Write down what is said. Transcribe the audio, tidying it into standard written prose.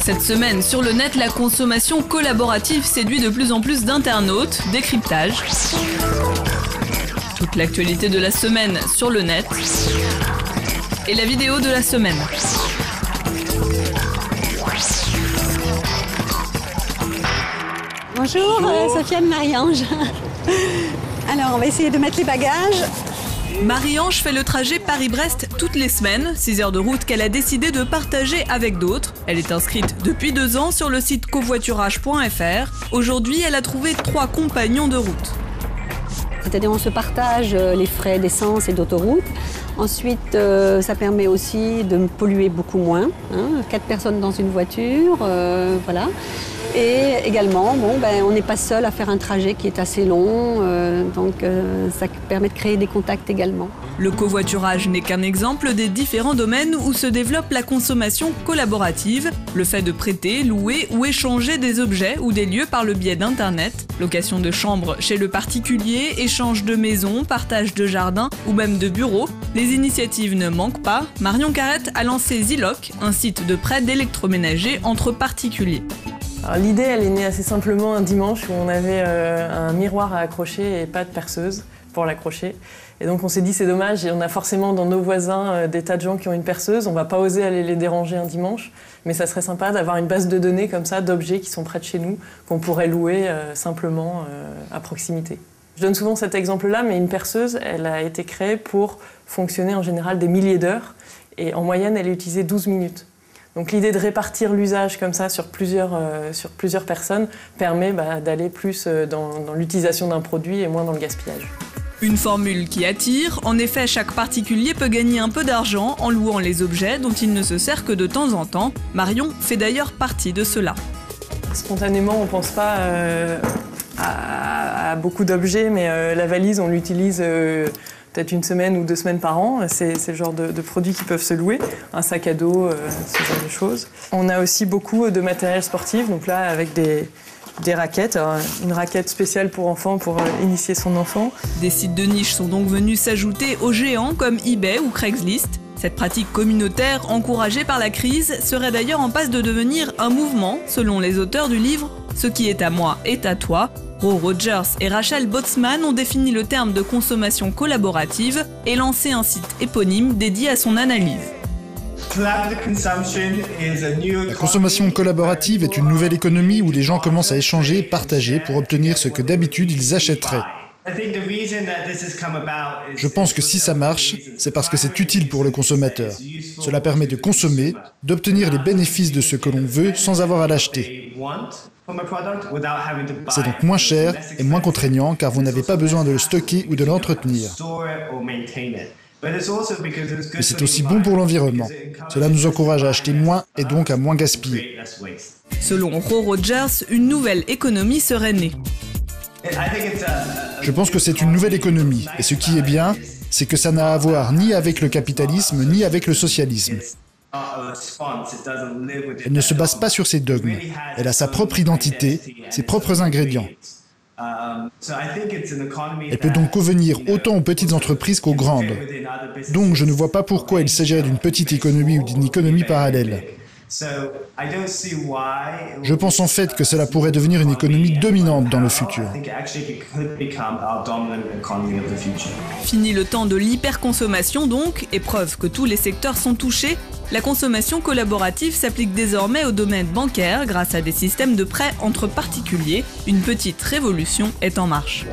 Cette semaine, sur le net, la consommation collaborative séduit de plus en plus d'internautes. Décryptage. Toute l'actualité de la semaine sur le net. Et la vidéo de la semaine. Bonjour, Sofiane Marie-Ange. Alors, on va essayer de mettre les bagages. Marie-Ange fait le trajet Paris-Brest toutes les semaines, 6 heures de route qu'elle a décidé de partager avec d'autres. Elle est inscrite depuis 2 ans sur le site covoiturage.fr. Aujourd'hui, elle a trouvé 3 compagnons de route. C'est-à-dire on se partage les frais d'essence et d'autoroute. Ensuite, ça permet aussi de polluer beaucoup moins. 4 personnes dans une voiture, voilà. Et également, on n'est pas seul à faire un trajet qui est assez long, donc ça permet de créer des contacts également. Le covoiturage n'est qu'un exemple des différents domaines où se développe la consommation collaborative, le fait de prêter, louer ou échanger des objets ou des lieux par le biais d'Internet, location de chambres chez le particulier, échange de maisons, partage de jardins ou même de bureaux. Les initiatives ne manquent pas. Marion Carrette a lancé Ziloc, un site de prêt d'électroménager entre particuliers. L'idée, elle est née assez simplement un dimanche où on avait un miroir à accrocher et pas de perceuse pour l'accrocher. Et donc on s'est dit c'est dommage, et on a forcément dans nos voisins des tas de gens qui ont une perceuse, on va pas oser aller les déranger un dimanche, mais ça serait sympa d'avoir une base de données comme ça d'objets qui sont près de chez nous, qu'on pourrait louer simplement à proximité. Je donne souvent cet exemple-là, mais une perceuse, elle a été créée pour fonctionner en général des milliers d'heures, et en moyenne elle est utilisée 12 minutes. Donc l'idée de répartir l'usage comme ça sur plusieurs personnes permet d'aller plus dans l'utilisation d'un produit et moins dans le gaspillage. Une formule qui attire. En effet, chaque particulier peut gagner un peu d'argent en louant les objets dont il ne se sert que de temps en temps. Marion fait d'ailleurs partie de cela. Spontanément, on ne pense pas à beaucoup d'objets, mais la valise, on l'utilise peut-être 1 semaine ou 2 semaines par an. C'est le genre de produits qui peuvent se louer. Un sac à dos, ce genre de choses. On a aussi beaucoup de matériel sportif, donc là avec des raquettes, une raquette spéciale pour enfants pour initier son enfant. Des sites de niche sont donc venus s'ajouter aux géants comme eBay ou Craigslist. Cette pratique communautaire, encouragée par la crise, serait d'ailleurs en passe de devenir un mouvement, selon les auteurs du livre « Ce qui est à moi est à toi ». Ro Rogers et Rachel Botsman ont défini le terme de consommation collaborative et lancé un site éponyme dédié à son analyse. La consommation collaborative est une nouvelle économie où les gens commencent à échanger et partager pour obtenir ce que d'habitude ils achèteraient. Je pense que si ça marche, c'est parce que c'est utile pour le consommateur. Cela permet de consommer, d'obtenir les bénéfices de ce que l'on veut sans avoir à l'acheter. C'est donc moins cher et moins contraignant car vous n'avez pas besoin de le stocker ou de l'entretenir. Mais c'est aussi bon pour l'environnement. Cela nous encourage à acheter moins et donc à moins gaspiller. Selon Ro Rogers, une nouvelle économie serait née. Je pense que c'est une nouvelle économie. Et ce qui est bien, c'est que ça n'a à voir ni avec le capitalisme, ni avec le socialisme. Elle ne se base pas sur ses dogmes. Elle a sa propre identité, ses propres ingrédients. Elle peut donc convenir autant aux petites entreprises qu'aux grandes. Donc je ne vois pas pourquoi il s'agirait d'une petite économie ou d'une économie parallèle. Je pense en fait que cela pourrait devenir une économie dominante dans le futur. Fini le temps de l'hyperconsommation donc, et preuve que tous les secteurs sont touchés. La consommation collaborative s'applique désormais au domaine bancaire grâce à des systèmes de prêts entre particuliers. Une petite révolution est en marche.